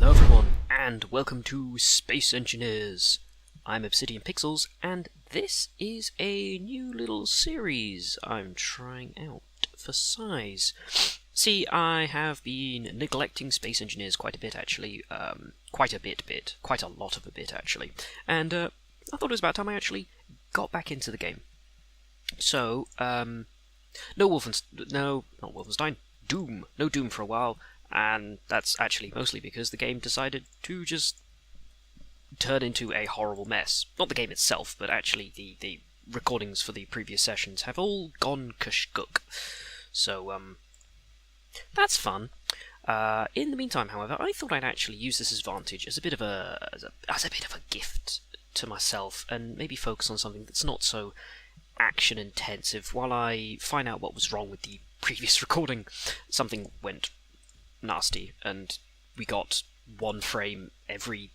Hello everyone, and welcome to Space Engineers. I'm Obsidian Pixels, and this is a new little series I'm trying out for size. See, I have been neglecting Space Engineers quite a bit actually, quite a lot of a bit actually, and I thought it was about time I actually got back into the game. So, not Wolfenstein, Doom. No Doom for a while. And that's actually mostly because the game decided to just turn into a horrible mess. Not the game itself, but actually the recordings for the previous sessions have all gone kashkook. So, that's fun. In the meantime, however, I thought I'd actually use this advantage as a bit of a gift to myself, and maybe focus on something that's not so action intensive while I find out what was wrong with the previous recording. Something went nasty, and we got one frame every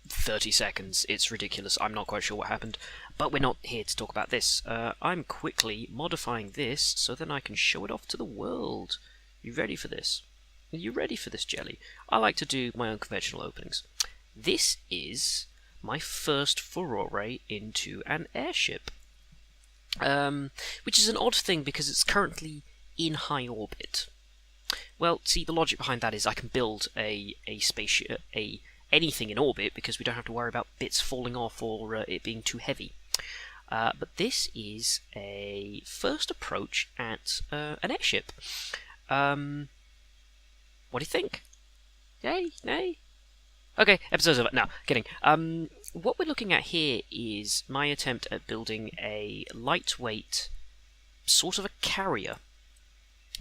30 seconds. It's ridiculous. I'm not quite sure what happened, but we're not here to talk about this. I'm quickly modifying this so then I can show it off to the world. You ready for this? Are you ready for this, Jelly? I like to do my unconventional openings. This is my first foray into an airship, which is an odd thing because it's currently in high orbit. Well, see, the logic behind that is I can build a spaceship, anything in orbit, because we don't have to worry about bits falling off or it being too heavy. But this is a first approach at an airship. What do you think? Yay? Nay? Okay, episode's over. No, kidding. What we're looking at here is my attempt at building a lightweight, sort of a carrier.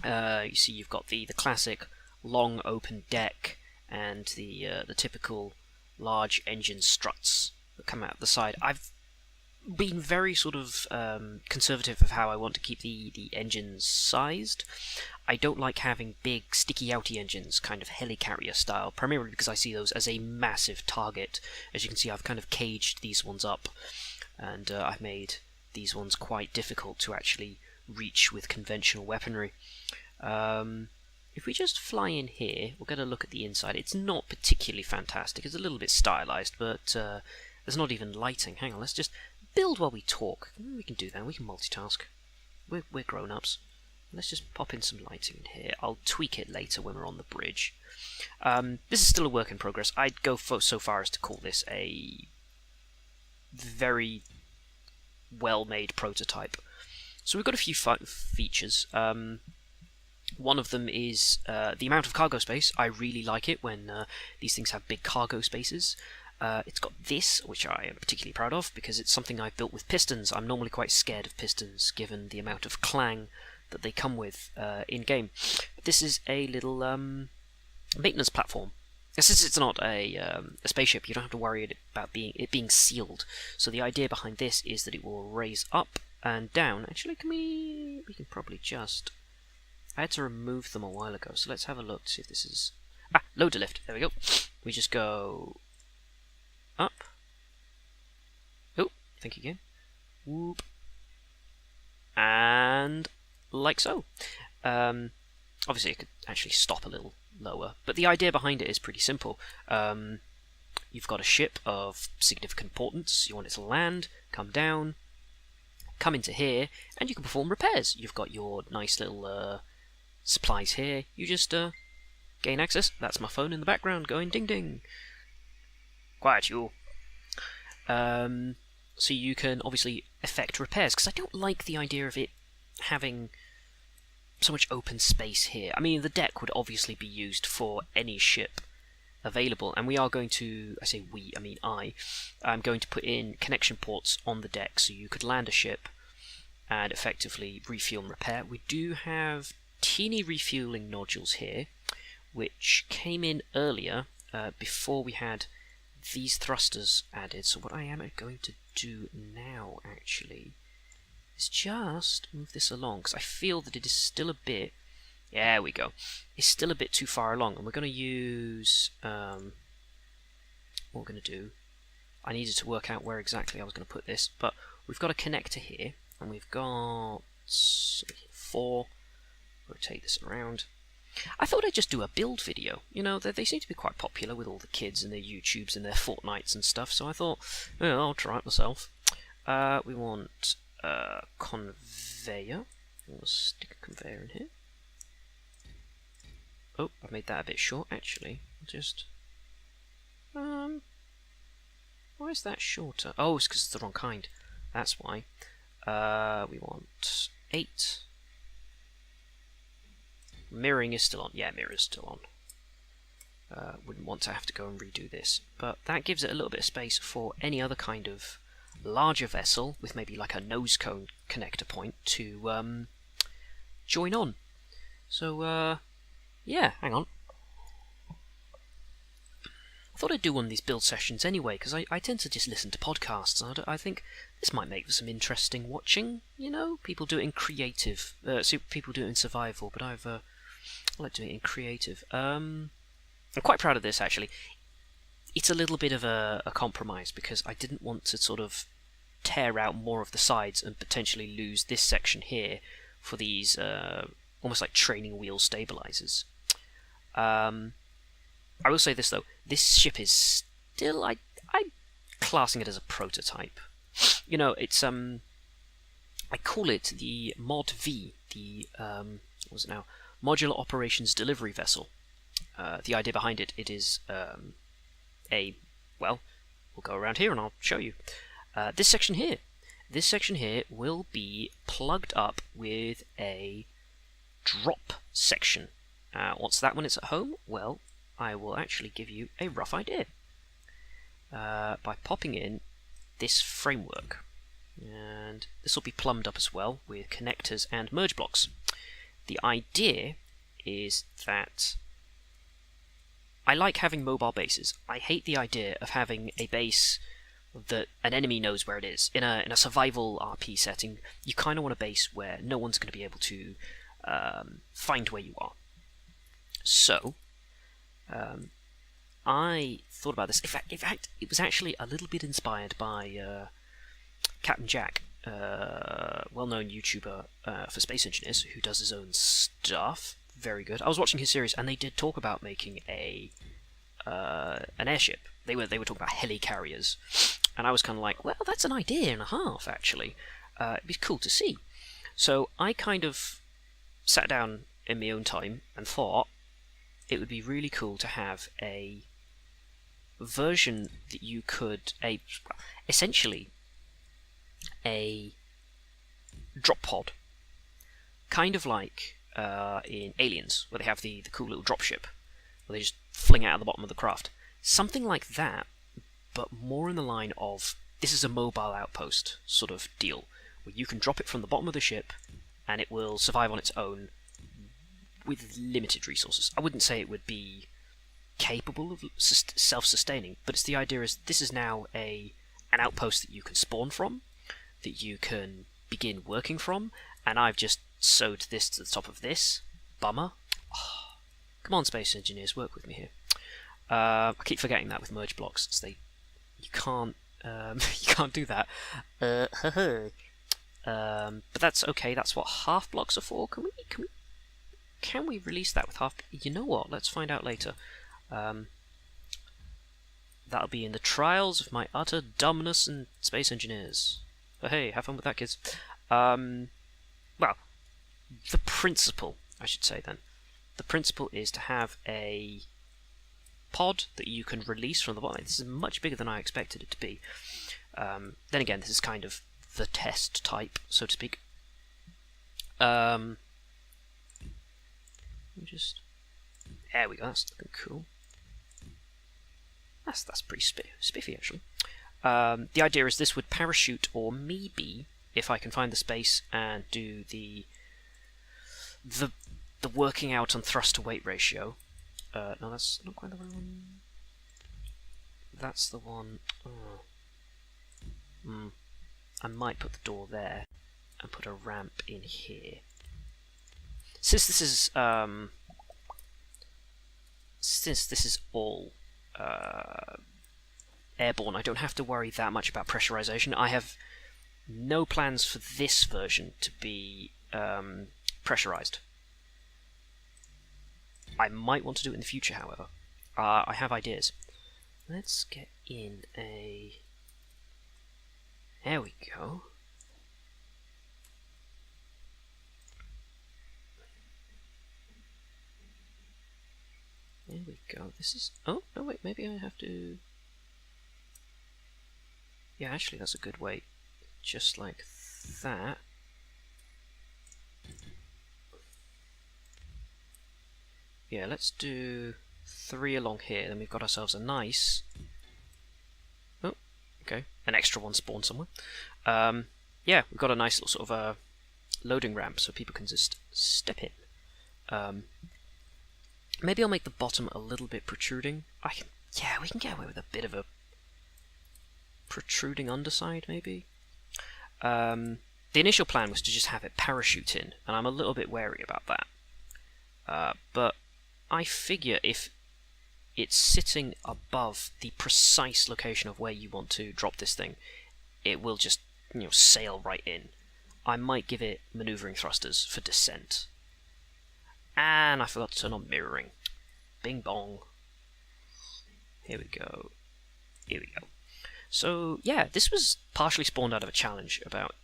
You see, you've got the classic long open deck and the typical large engine struts that come out the side. I've been very sort of conservative of how I want to keep the engines sized. I don't like having big sticky outy engines, kind of helicarrier style, primarily because I see those as a massive target. As you can see, I've kind of caged these ones up, and I've made these ones quite difficult to actually reach with conventional weaponry. If we just fly in here, we'll get a look at the inside. It's not particularly fantastic. It's a little bit stylized, but there's not even lighting. Hang on, let's just build while we talk. We can do that. We can multitask. We're grown-ups. Let's just pop in some lighting in here. I'll tweak it later when we're on the bridge. This is still a work in progress. I'd go so far as to call this a very well-made prototype. So we've got a few features. One of them is the amount of cargo space. I really like it when these things have big cargo spaces. It's got this, which I am particularly proud of, because it's something I've built with pistons. I'm normally quite scared of pistons, given the amount of clang that they come with in-game. This is a little maintenance platform. Since it's not a spaceship, you don't have to worry about it being sealed. So the idea behind this is that it will raise up and down. Actually, we can probably just... I had to remove them a while ago, so let's have a look to see if this is... loader lift. There we go. We just go up. Oh, thank you again. Whoop. And like so. Obviously, it could actually stop a little lower, but the idea behind it is pretty simple. You've got a ship of significant importance. You want it to land, come down, come into here, and you can perform repairs. You've got your nice little supplies here. You just gain access. That's my phone in the background going ding ding. Quiet you. So you can obviously effect repairs, because I don't like the idea of it having so much open space here. I mean, the deck would obviously be used for any ship available, and we are going to, I say we, I mean I'm going to put in connection ports on the deck so you could land a ship and effectively refuel and repair. We do have teeny refueling nodules here, which came in earlier, before we had these thrusters added. So what I am going to do now, actually, is just move this along, because I feel that it is still a bit... There we go. It's still a bit too far along, and we're going to use... what we're going to do... I needed to work out where exactly I was going to put this, but we've got a connector here, and we've got 4. Rotate this around. I thought I'd just do a build video. You know, they seem to be quite popular with all the kids and their YouTubes and their Fortnites and stuff, so I thought, well, I'll try it myself. We want a conveyor. We'll stick a conveyor in here. Oh, I made that a bit short, actually. Just... why is that shorter? Oh, it's because it's the wrong kind. That's why. We want 8. Mirroring is still on. Yeah, mirror is still on. Wouldn't want to have to go and redo this. But that gives it a little bit of space for any other kind of larger vessel with maybe like a nose cone connector point to join on. So, yeah, hang on. I thought I'd do one of these build sessions anyway, because I tend to just listen to podcasts, and I think this might make for some interesting watching, you know? People do it in creative, people do it in survival, but I like doing it in creative. I'm quite proud of this, actually. It's a little bit of a compromise, because I didn't want to sort of tear out more of the sides and potentially lose this section here for these almost like training wheel stabilizers. I will say this though, this ship is still, I'm classing it as a prototype. You know, it's I call it the Mod V, the what was it now? Modular Operations Delivery Vessel. The idea behind it is well, we'll go around here and I'll show you. This section here will be plugged up with a drop section. What's that when it's at home? Well, I will actually give you a rough idea by popping in this framework, and this will be plumbed up as well with connectors and merge blocks. The idea is that I like having mobile bases. I hate the idea of having a base that an enemy knows where it is. In a survival RP setting, you kind of want a base where no one's going to be able to find where you are. So, I thought about this. In fact, it was actually a little bit inspired by Captain Jack, well-known YouTuber for space engineers who does his own stuff. Very good. I was watching his series, and they did talk about making an airship. They were talking about helicarriers, and I was kind of like, well, that's an idea and a half, actually. It'd be cool to see. So I kind of sat down in my own time and thought it would be really cool to have a version that you could, essentially a drop pod, kind of like in Aliens, where they have the cool little dropship, where they just fling it out of the bottom of the craft. Something like that, but more in the line of, this is a mobile outpost sort of deal, where you can drop it from the bottom of the ship, and it will survive on its own with limited resources. I wouldn't say it would be capable of self-sustaining, but it's the idea is this is now an outpost that you can spawn from, that you can begin working from, and I've just sewed this to the top of this. Bummer. Oh, come on, space engineers, work with me here. I keep forgetting that with merge blocks. You can't you can't do that. But that's okay. That's what half blocks are for. Can we release that with half? You know what? Let's find out later. That'll be in the trials of my utter dumbness and space engineers. But hey, have fun with that, kids. Well, the principle, I should say then. The principle is to have a pod that you can release from the bottom. This is much bigger than I expected it to be. Then again, this is kind of the test type, so to speak. There we go, that's looking cool. That's pretty spiffy, actually. The idea is this would parachute, or maybe, if I can find the space and do the working out on thrust to weight ratio. No, that's not quite the right one. That's the one. I might put the door there and put a ramp in here. Since this is all airborne, I don't have to worry that much about pressurization. I have no plans for this version to be pressurized. I might want to do it in the future, however. I have ideas. Let's get in a... There we go. There we go. This is... Oh, no, wait, maybe I have to... Yeah, actually, that's a good way. Just like that. Yeah, let's do 3 along here, then we've got ourselves a nice... Oh, okay, an extra one spawned somewhere. Yeah, we've got a nice little sort of loading ramp so people can just step in. Maybe I'll make the bottom a little bit protruding. Yeah, we can get away with a bit of a protruding underside, maybe. The initial plan was to just have it parachute in, and I'm a little bit wary about that. But I figure if it's sitting above the precise location of where you want to drop this thing, it will just, sail right in. I might give it maneuvering thrusters for descent. And I forgot to turn on mirroring. Bing bong. Here we go. Here we go. So, yeah, this was partially spawned out of a challenge about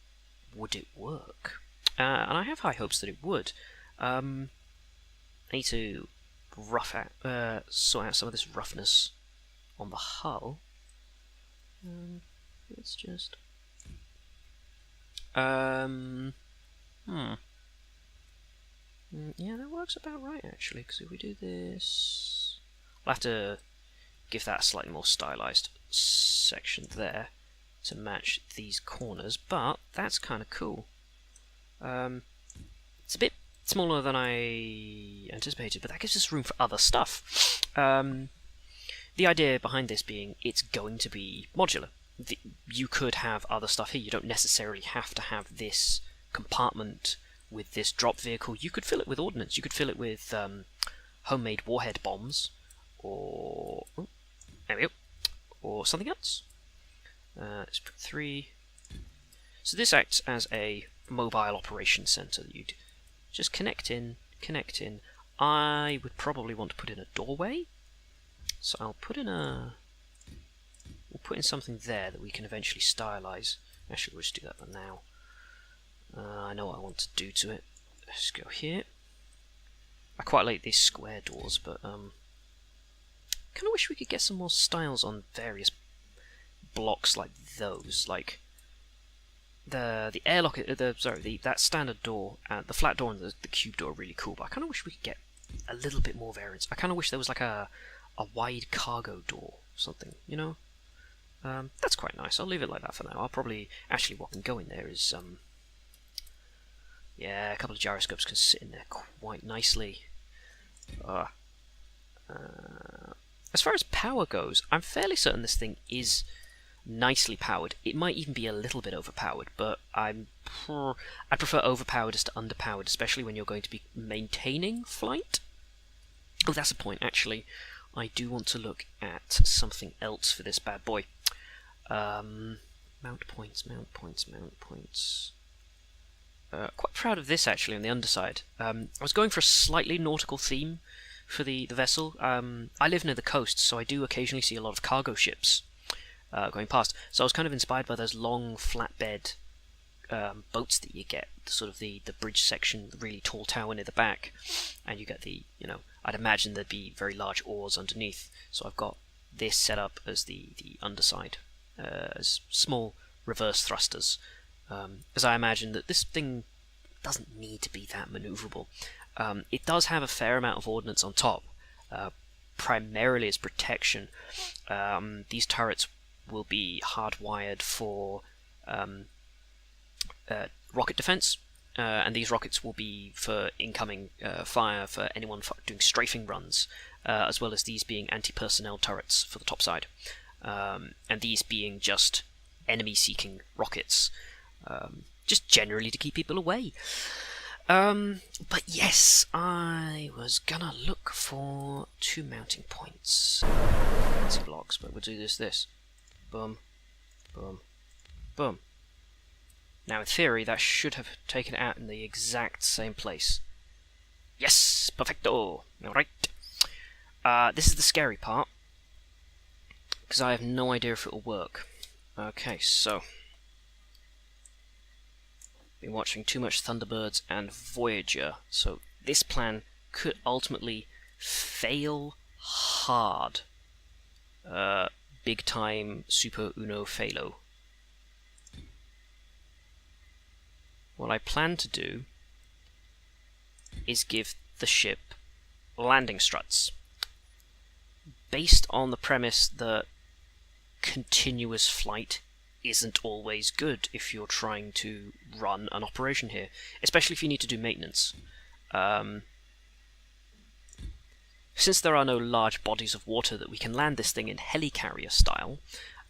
would it work? And I have high hopes that it would. I need to sort out some of this roughness on the hull. Let's just... Yeah, that works about right, actually, because if we do this... I'll have to give that a slightly more stylized section there to match these corners, but that's kind of cool. It's a bit smaller than I anticipated, but that gives us room for other stuff. The idea behind this being it's going to be modular. You could have other stuff here. You don't necessarily have to have this compartment with this drop vehicle. You could fill it with ordnance. You could fill it with homemade warhead bombs, or there we go, or something else. Let's put 3. So this acts as a mobile operation center that you'd just connect in. I would probably want to put in a doorway, so I'll put in we'll put in something there that we can eventually stylize. Actually, we'll just do that for now. I know what I want to do to it. Let's go here. I quite like these square doors, but kind of wish we could get some more styles on various blocks like those, like the airlock. That standard door, the flat door and the cube door are really cool. But I kind of wish we could get a little bit more variance. I kind of wish there was like a wide cargo door, or something, That's quite nice. I'll leave it like that for now. I'll probably actually what can go in there is yeah, a couple of gyroscopes can sit in there quite nicely. As far as power goes, I'm fairly certain this thing is nicely powered. It might even be a little bit overpowered, but I prefer overpowered as to underpowered, especially when you're going to be maintaining flight. Oh, that's a point, actually. I do want to look at something else for this bad boy. Mount points. Quite proud of this, actually, on the underside. I was going for a slightly nautical theme for the vessel. I live near the coast, so I do occasionally see a lot of cargo ships going past. So I was kind of inspired by those long flatbed boats that you get, sort of the bridge section, the really tall tower near the back, and you get the, I'd imagine there'd be very large oars underneath. So I've got this set up as the underside, as small reverse thrusters, as I imagine that this thing doesn't need to be that maneuverable. It does have a fair amount of ordnance on top, primarily as protection. These turrets will be hardwired for rocket defense, and these rockets will be for incoming fire for anyone doing strafing runs, as well as these being anti-personnel turrets for the topside, and these being just enemy-seeking rockets, just generally to keep people away. But yes, I was gonna look for 2 mounting points. Fancy blocks, but we'll do this. Boom, boom, boom. Now in theory that should have taken it out in the exact same place. Yes, perfecto. Alright. This is the scary part, because I have no idea if it will work. Okay, so been watching too much Thunderbirds and Voyager, so this plan could ultimately fail hard. Big time super uno failo. What I plan to do is give the ship landing struts, based on the premise that continuous flight isn't always good if you're trying to run an operation here, especially if you need to do maintenance. Since there are no large bodies of water that we can land this thing in helicarrier style,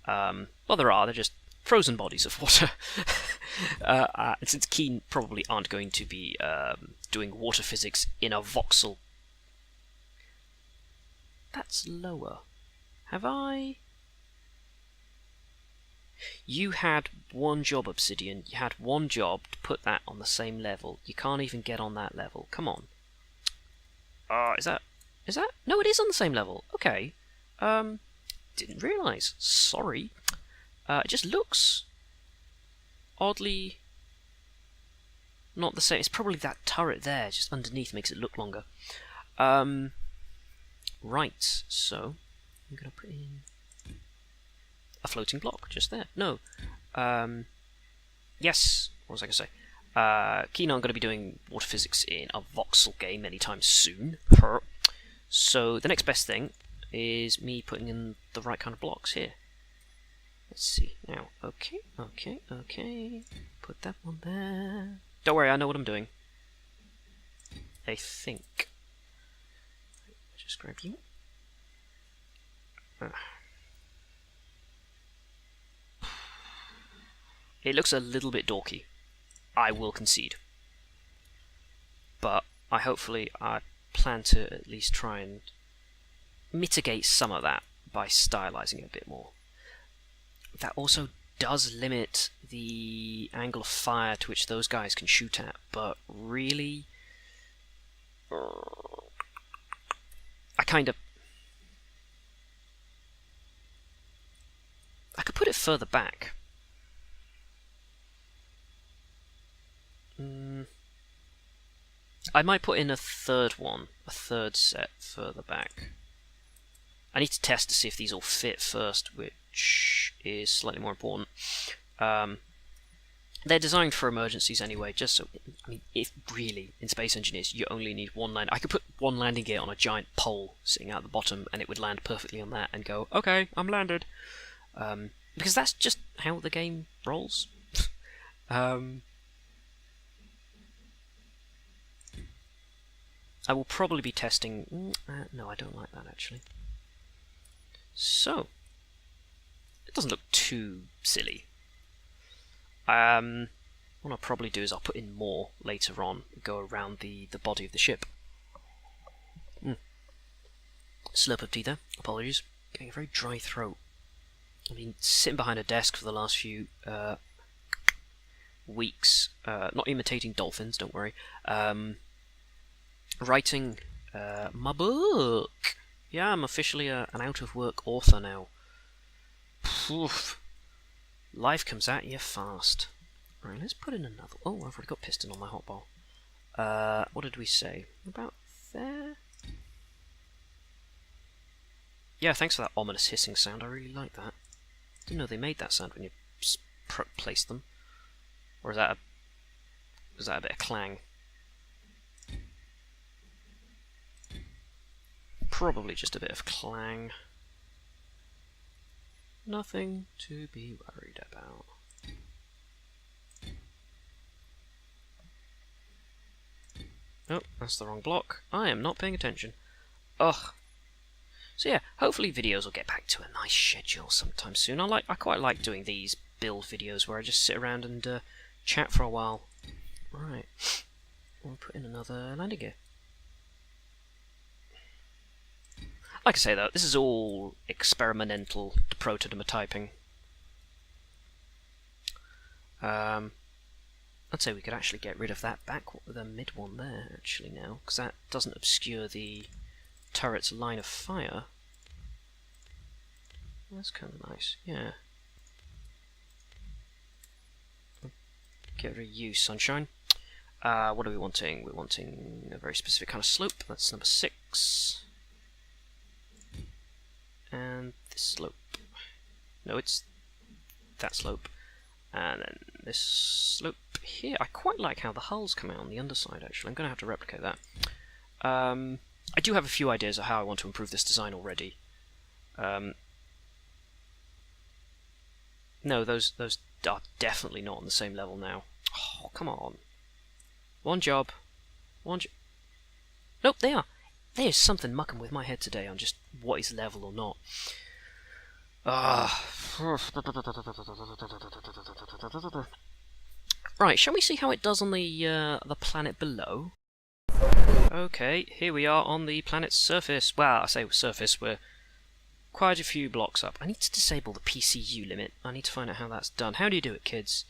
well, there are, they're just frozen bodies of water. And since Keen probably aren't going to be doing water physics in a voxel... That's lower. Have I... You had one job, Obsidian. You had one job to put that on the same level. You can't even get on that level. Come on. Is that... No, it is on the same level. Okay. Didn't realise. Sorry. It just looks oddly not the same. It's probably that turret there, just underneath, makes it look longer. Right, so I'm going to put in a floating block just there. No. Yes, what was I going to say? Keen on going to be doing water physics in a voxel game anytime soon. So the next best thing is me putting in the right kind of blocks here. Let's see now. Okay. Put that one there. Don't worry, I know what I'm doing. I think. Just grab you. It looks a little bit dorky, I will concede. But I plan to at least try and mitigate some of that by stylizing it a bit more. That also does limit the angle of fire to which those guys can shoot at, but really... I could put it further back. I might put in a third set further back. I need to test to see if these all fit first, which is slightly more important. They're designed for emergencies anyway, just so... I mean, if really, in Space Engineers, you only need one land... I could put one landing gear on a giant pole sitting out the bottom, and it would land perfectly on that, and go, okay, I'm landed. Because that's just how the game rolls. I will probably be testing... no, I don't like that, actually. So, it doesn't look too silly. What I'll probably do is I'll put in more later on, go around the body of the ship. Slurp of tea there, apologies. Getting a very dry throat. I've been sitting behind a desk for the last few weeks, not imitating dolphins, don't worry, writing my book. Yeah, I'm officially an out-of-work author now. Poof. Life comes at you fast. Right, let's put in another... Oh, I've already got piston on my hotbar. What did we say? About there? Yeah, thanks for that ominous hissing sound. I really like that. Didn't know they made that sound when you placed them. Or is that a bit of clang? Probably just a bit of clang. Nothing to be worried about. Oh, that's the wrong block. I am not paying attention. Ugh. So yeah, hopefully videos will get back to a nice schedule sometime soon. I quite like doing these build videos where I just sit around and chat for a while. Right. We'll put in another landing gear. Like I say though, this is all experimental prototyping. I'd say we could actually get rid of that the mid one there, actually, now, because that doesn't obscure the turret's line of fire. That's kind of nice, yeah. Get rid of you, sunshine. What are we wanting? We're wanting a very specific kind of slope. That's number 6. And this slope. No, it's that slope. And then this slope here. I quite like how the hulls come out on the underside, actually. I'm going to have to replicate that. I do have a few ideas of how I want to improve this design already. No, those are definitely not on the same level now. Oh, come on. One job. Nope, they are. There's something mucking with my head today on just what is level or not. Right, shall we see how it does on the planet below? Okay, here we are on the planet's surface. Well, I say surface, we're quite a few blocks up. I need to disable the PCU limit. I need to find out how that's done. How do you do it, kids?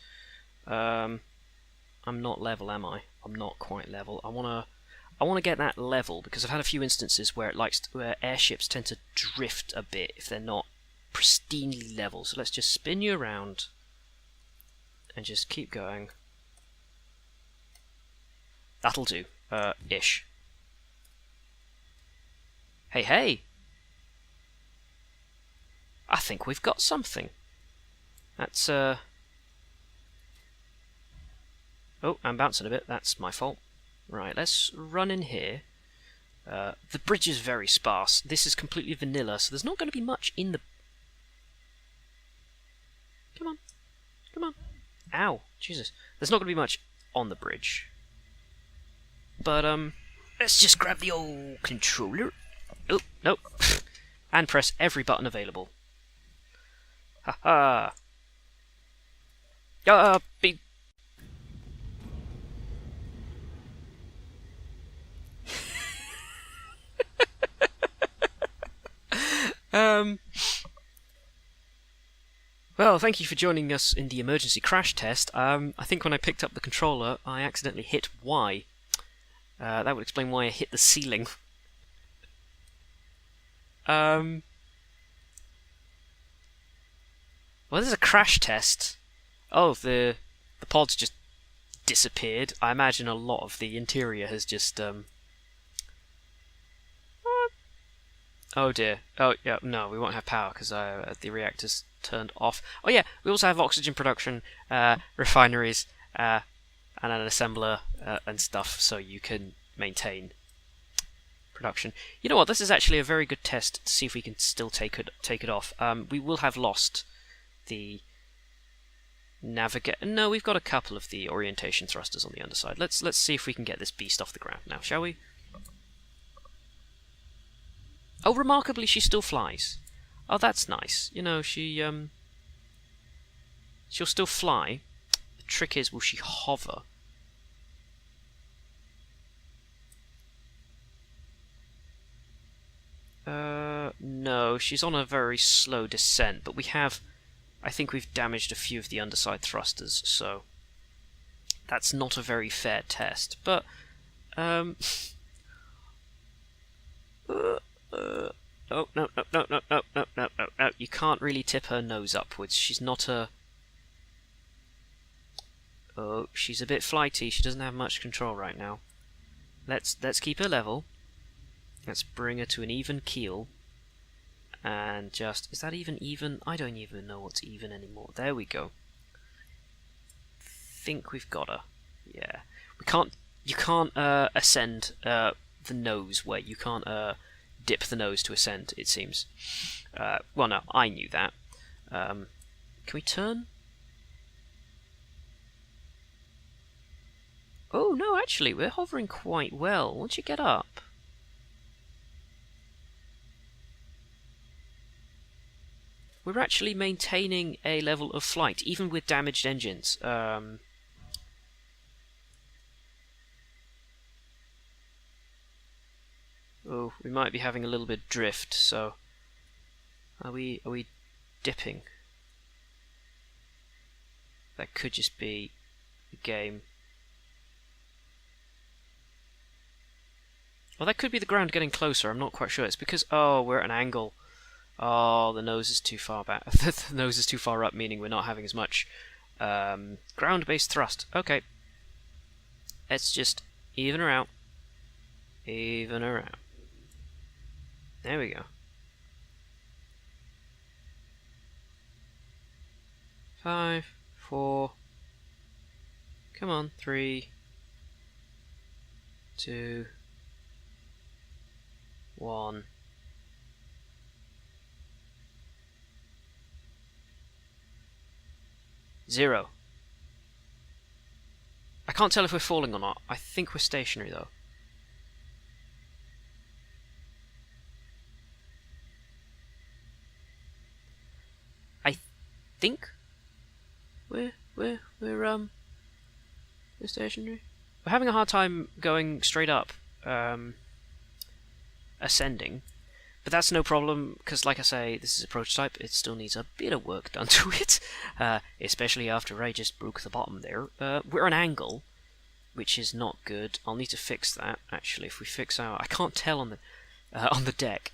I'm not level, am I? I'm not quite level. I wanna get that level because I've had a few instances where where airships tend to drift a bit if they're not pristinely level. So let's just spin you around and just keep going. That'll do, ish. Hey, hey! I think we've got something. That's, Oh, I'm bouncing a bit. That's my fault. Right, let's run in here. The bridge is very sparse. This is completely vanilla, so there's not going to be much in the... Come on. Come on. Ow. Jesus. There's not going to be much on the bridge. But, let's just grab the old controller. Oh, no. And press every button available. Haha. Be... Well, thank you for joining us in the emergency crash test. I think when I picked up the controller, I accidentally hit Y. That would explain why I hit the ceiling. Well, this is a crash test. Oh, the pod's just disappeared. I imagine a lot of the interior has just Oh dear. Oh yeah, no, we won't have power because the reactor's turned off. Oh yeah, we also have oxygen production, refineries, and an assembler and stuff, so you can maintain production. You know what? This is actually a very good test to see if we can still take it off. We will have lost the navigate. No, we've got a couple of the orientation thrusters on the underside. Let's see if we can get this beast off the ground now, shall we? Oh, remarkably, she still flies. Oh, that's nice. You know, she'll still fly. The trick is, will she hover? No, she's on a very slow descent, but I think we've damaged a few of the underside thrusters, so that's not a very fair test, but, oh, no, you can't really tip her nose upwards. She's not a... Oh, she's a bit flighty. She doesn't have much control right now. Let's keep her level. Let's bring her to an even keel. And just... Is that even? I don't even know what's even anymore. There we go. Think we've got her. Yeah. You can't ascend the nose where you can't dip the nose to ascend, it seems. Well, no, I knew that. Can we turn? Oh, no, actually, we're hovering quite well. Once you get up... We're actually maintaining a level of flight, even with damaged engines. Oh, we might be having a little bit of drift, so... Are we dipping? That could just be the game. Well, that could be the ground getting closer. I'm not quite sure. It's because, oh, we're at an angle. Oh, the nose is too far back. The nose is too far up, meaning we're not having as much ground-based thrust. Okay. Let's just even her out. Even her out. There we go. 5, 4. Come on, 3, 2, 1. Zero. I can't tell if we're falling or not. I think we're stationary though. I think we're stationary. We're having a hard time going straight up, ascending. But that's no problem, because like I say, this is a prototype, it still needs a bit of work done to it, especially after I just broke the bottom there. We're an angle, which is not good. I'll need to fix that, actually. If we fix our... I can't tell on the deck.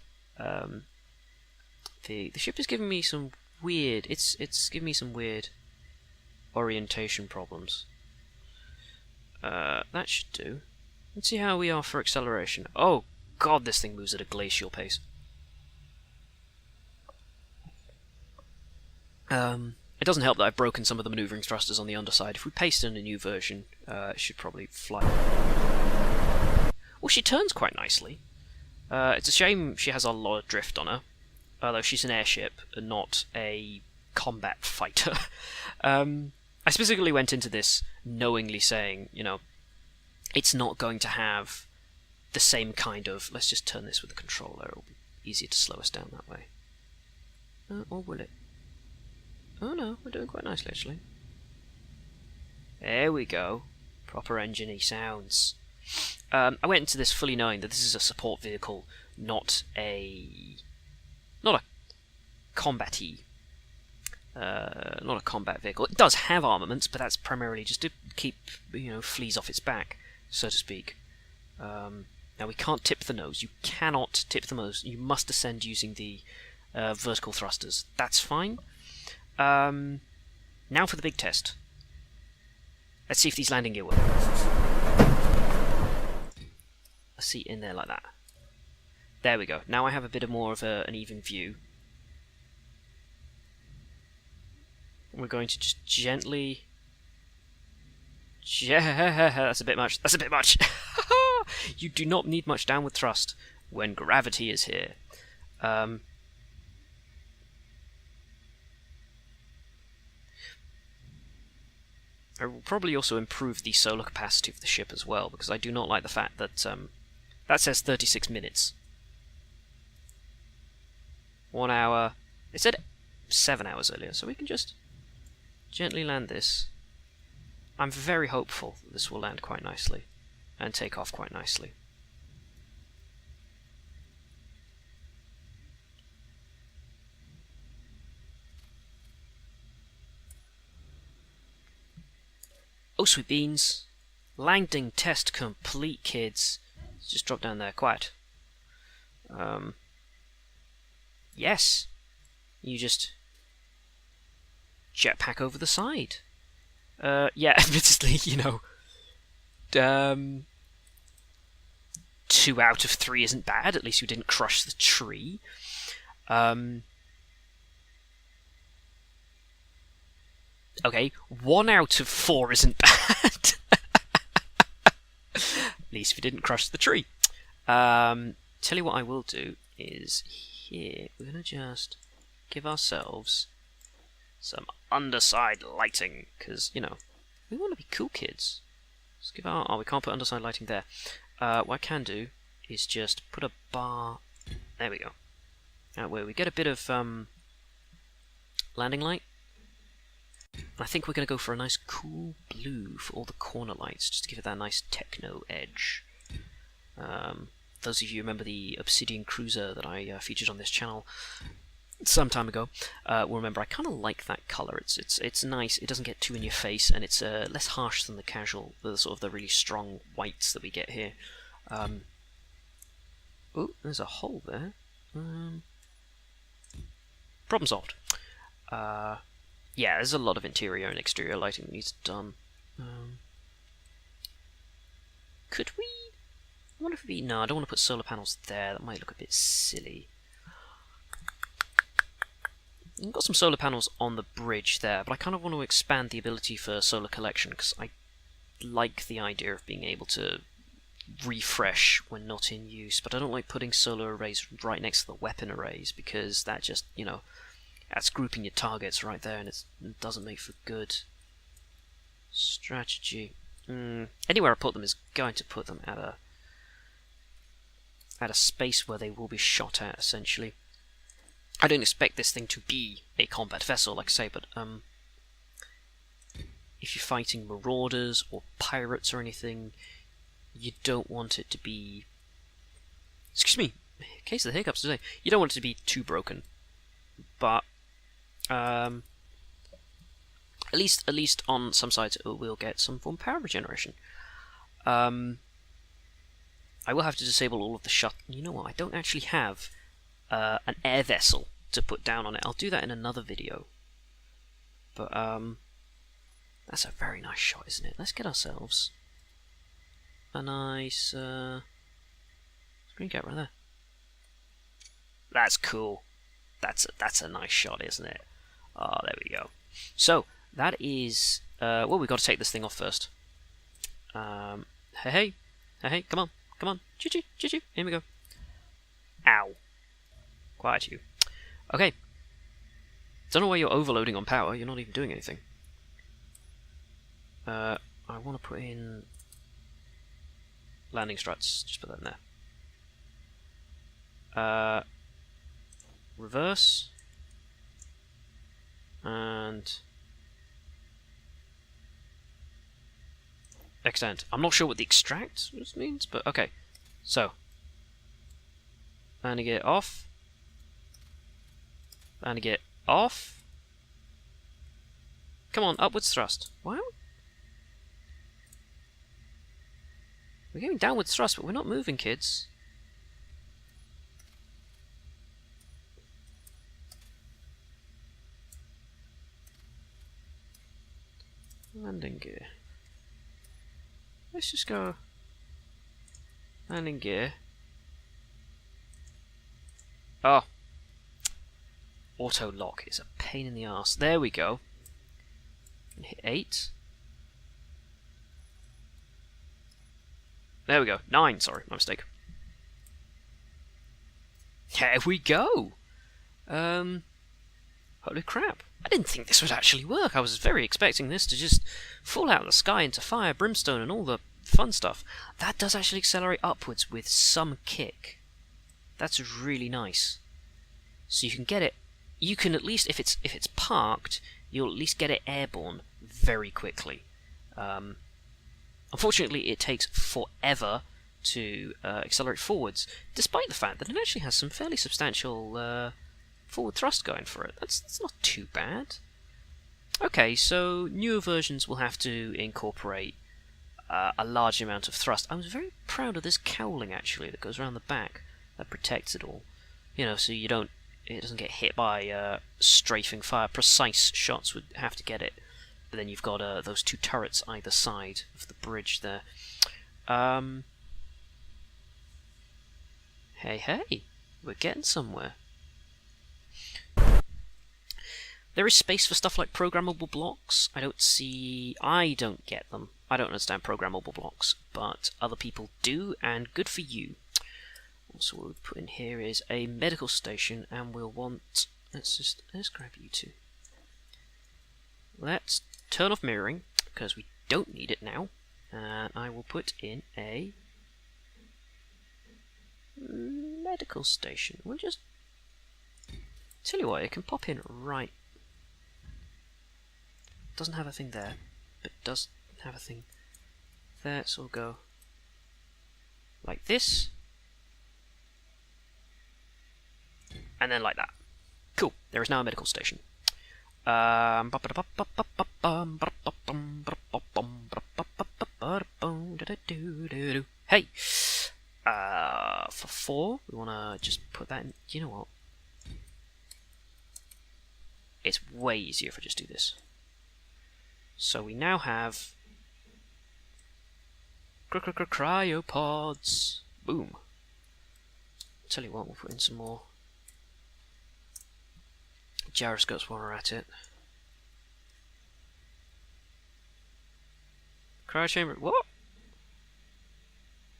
The ship is giving me some weird... It's giving me some weird orientation problems. That should do. Let's see how we are for acceleration. Oh god, this thing moves at a glacial pace. It doesn't help that I've broken some of the maneuvering thrusters on the underside. If we paste in a new version, it should probably fly. Well, she turns quite nicely. It's a shame she has a lot of drift on her, although she's an airship and not a combat fighter. I specifically went into this knowingly saying, you know, it's not going to have the same kind of... Let's just turn this with the controller, it'll be easier to slow us down that way. Or will it? Oh no, we're doing quite nicely actually. There we go. Proper engine-y sounds. I went into this fully knowing that this is a support vehicle, not a combat-y. Not a combat vehicle. It does have armaments, but that's primarily just to keep, you know, fleas off its back, so to speak. Now we can't tip the nose. You cannot tip the nose. You must ascend using the vertical thrusters. That's fine. Now for the big test. Let's see if these landing gear work. A seat in there like that. There we go. Now I have a bit more of an even view. We're going to just gently... That's a bit much. That's a bit much. You do not need much downward thrust when gravity is here. I will probably also improve the solar capacity of the ship as well, because I do not like the fact that that says 36 minutes. 1 hour. It said 7 hours earlier, so we can just gently land this. I'm very hopeful that this will land quite nicely and take off quite nicely. Oh, sweet beans. Landing test complete, kids. Let's just drop down there, quiet. Yes. You just jetpack over the side. Yeah, admittedly, you know, 2 out of 3 isn't bad. At least you didn't crush the tree. Okay, 1 out of 4 isn't bad. At least if you didn't crush the tree. Tell you what I will do is here, we're going to just give ourselves some underside lighting, because, you know, we want to be cool kids. Let's give our... Oh, we can't put underside lighting there. What I can do is just put a bar... There we go. That way we get a bit of landing light. I think we're going to go for a nice cool blue for all the corner lights, just to give it that nice techno edge. Those of you who remember the Obsidian cruiser that I featured on this channel some time ago will remember I kind of like that colour. It's nice. It doesn't get too in your face, and it's less harsh than the casual, the sort of the really strong whites that we get here. Oh, there's a hole there. Problem solved. Yeah, there's a lot of interior and exterior lighting that needs done. Could we? I wonder if we. No, I don't want to put solar panels there. That might look a bit silly. We've got some solar panels on the bridge there, but I kind of want to expand the ability for solar collection because I like the idea of being able to refresh when not in use, but I don't like putting solar arrays right next to the weapon arrays because that just, you know, that's grouping your targets right there and it doesn't make for good strategy. Anywhere I put them is going to put them at a space where they will be shot at, essentially. I don't expect this thing to be a combat vessel, like I say, but if you're fighting marauders or pirates or anything, you don't want it to be... Excuse me, case of the hiccups today. You don't want it to be too broken, but at least on some sides it will get some form of power regeneration. I will have to disable all of the shut. You know what? I don't actually have an air vessel to put down on it. I'll do that in another video. But that's a very nice shot, isn't it? Let's get ourselves a nice screen cap right there. That's cool. That's a nice shot, isn't it? Oh, there we go. So that is well, we've got to take this thing off first. Hey, come on, choo, here we go. Ow, quiet you. Okay, don't know why you're overloading on power. You're not even doing anything. I want to put in landing struts. Just put that in there. Reverse and extend. I'm not sure what the extract means, but okay. So, landing gear off. Landing gear off. Come on, upwards thrust. Why? We're going downwards thrust, but we're not moving, kids. Landing gear. Let's just go landing gear. Oh, auto lock is a pain in the arse. There we go. And hit 8. There we go. 9. Sorry, my mistake. There we go. Holy crap. I didn't think this would actually work. I was very expecting this to just fall out of the sky into fire, brimstone, and all the fun stuff. That does actually accelerate upwards with some kick. That's really nice. So you can get it. You can at least, if it's parked, you'll at least get it airborne very quickly. Unfortunately, it takes forever to accelerate forwards, despite the fact that it actually has some fairly substantial forward thrust going for it. That's not too bad. Okay, so newer versions will have to incorporate a large amount of thrust. I was very proud of this cowling actually that goes around the back that protects it all. You know, so it doesn't get hit by strafing fire. Precise shots would have to get it, but then you've got those two turrets either side of the bridge there. Hey, we're getting somewhere. There is space for stuff like programmable blocks. I don't get them. I don't understand programmable blocks, but other people do, and good for you. So what we'll put in here is a medical station, and we'll want... Let's grab you two. Let's turn off mirroring, because we don't need it now. And I will put in a medical station. We'll just... Tell you what, it can pop in right... Doesn't have a thing there, but does have a thing there, so we'll go like this, and then like that. Cool, there is now a medical station. Hey! for 4, we want to just put that in. You know what? It's way easier if I just do this. So we now have cryopods. Boom. Tell you what, we'll put in some more gyroscopes while we're at it. Cryochamber. What?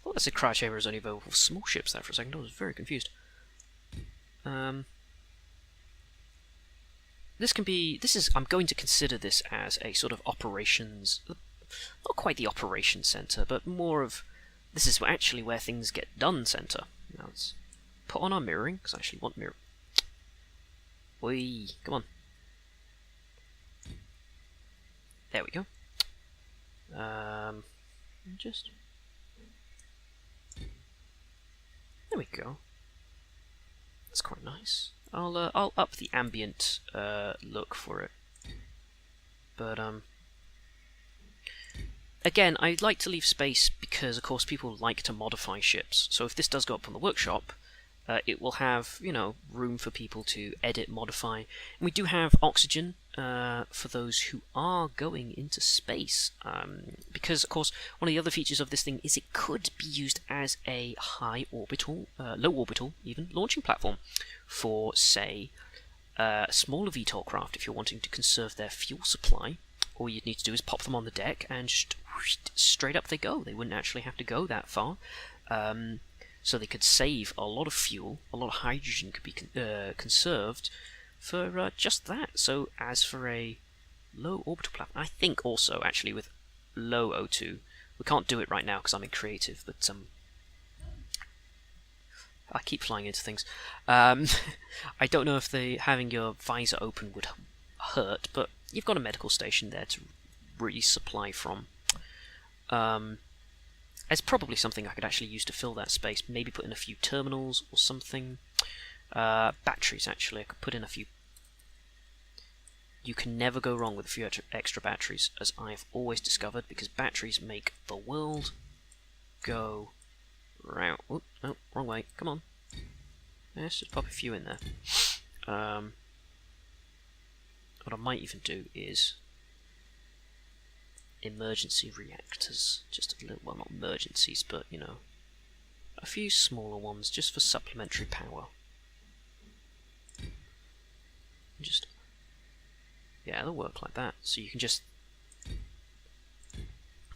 I thought that said cryochamber is only available for small ships there for a second. I was very confused. This can be. This is. I'm going to consider this as a sort of operations. Not quite the operations center, but more of. This is actually where things get done center. Now let's put on our mirroring, because I actually want mirror. Oi, come on. There we go. Just. There we go. That's quite nice. I'll up the ambient look for it. But again, I'd like to leave space because, of course, people like to modify ships. So if this does go up on the workshop, it will have, you know, room for people to edit, modify. And we do have oxygen for those who are going into space. Because, of course, one of the other features of this thing is it could be used as a high orbital, low orbital, even, launching platform for, say, a smaller VTOL craft if you're wanting to conserve their fuel supply. All you'd need to do is pop them on the deck and just straight up they go. They wouldn't actually have to go that far. So they could save a lot of fuel, a lot of hydrogen could be conserved for just that. So as for a low orbital platform, I think also actually with low O2, we can't do it right now because I'm in creative, but I keep flying into things. I don't know if having your visor open would hurt, but you've got a medical station there to resupply from. It's probably something I could actually use to fill that space. Maybe put in a few terminals or something. Batteries, actually. I could put in a few. You can never go wrong with a few extra batteries, as I've always discovered, because batteries make the world go round. Oh, no, wrong way. Come on. Let's just pop a few in there. What I might even do is emergency reactors, just a little, well, not emergencies, but, you know, a few smaller ones just for supplementary power. Just, yeah, they'll work like that. So you can just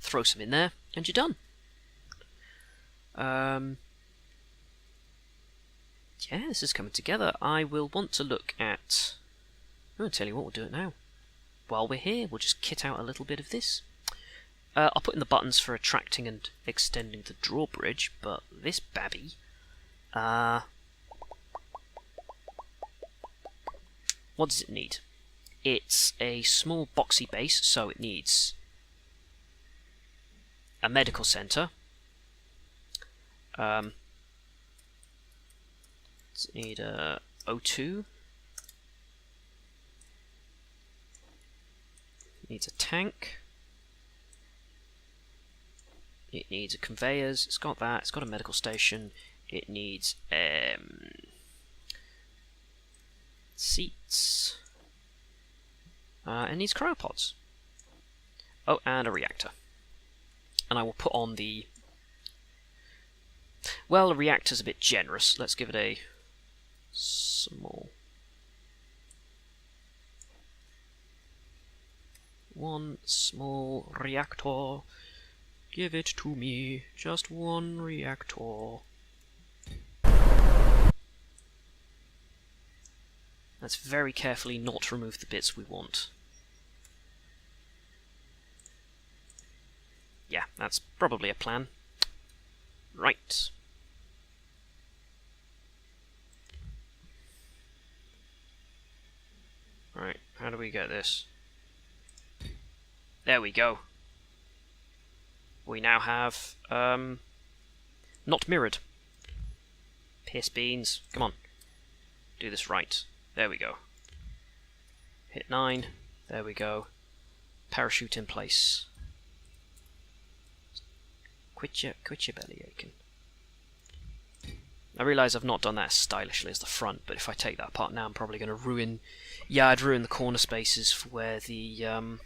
throw some in there and you're done. Yeah, this is coming together. I will want to look at. I'll tell you what, we'll do it now. While we're here, we'll just kit out a little bit of this. I'll put in the buttons for attracting and extending the drawbridge, but this babby, what does it need? It's a small boxy base, so it needs a medical centre. Does it need a O2? It needs a tank. It needs a conveyors. It's got that. It's got a medical station. It needs seats. It needs cryopods. Oh, and a reactor. And I will put on the. Well, the reactor's a bit generous. Let's give it a small. One small reactor. Give it to me. Just one reactor. Let's very carefully not remove the bits we want. Yeah, that's probably a plan. Right. Right, how do we get this? There we go. We now have, not mirrored. Piss beans. Come on. Do this right. There we go. Hit 9. There we go. Parachute in place. Quit your belly aching. I realise I've not done that as stylishly as the front, but if I take that apart now, I'm probably going to ruin... Yeah, I'd ruin the corner spaces for where the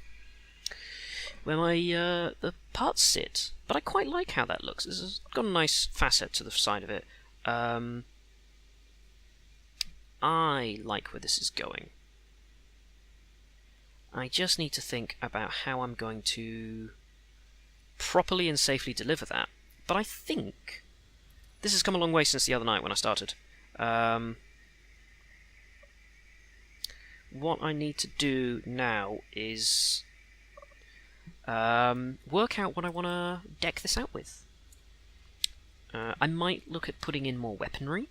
the parts sit. But I quite like how that looks. It's got a nice facet to the side of it. I like where this is going. I just need to think about how I'm going to properly and safely deliver that. But I think this has come a long way since the other night when I started. What I need to do now is work out what I want to deck this out with. I might look at putting in more weaponry.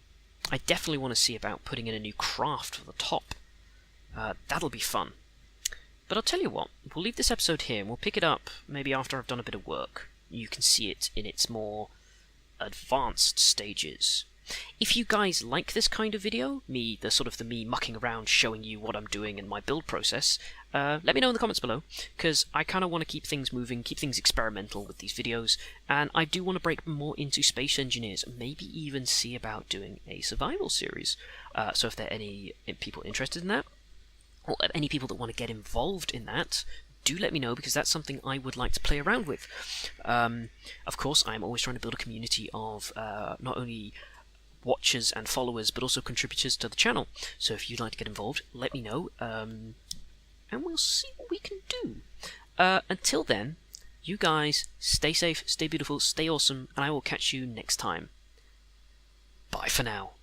I definitely want to see about putting in a new craft for the top. That'll be fun. But I'll tell you what, we'll leave this episode here and we'll pick it up maybe after I've done a bit of work. You can see it in its more advanced stages. If you guys like this kind of video, me mucking around showing you what I'm doing in my build process, let me know in the comments below, because I kind of want to keep things moving, keep things experimental with these videos, and I do want to break more into Space Engineers, maybe even see about doing a survival series. So if there are any people interested in that, or any people that want to get involved in that, do let me know, because that's something I would like to play around with. Of course, I'm always trying to build a community of not only watchers and followers, but also contributors to the channel. So if you'd like to get involved, let me know, and we'll see what we can do. Until then, you guys, stay safe, stay beautiful, stay awesome, and I will catch you next time. Bye for now.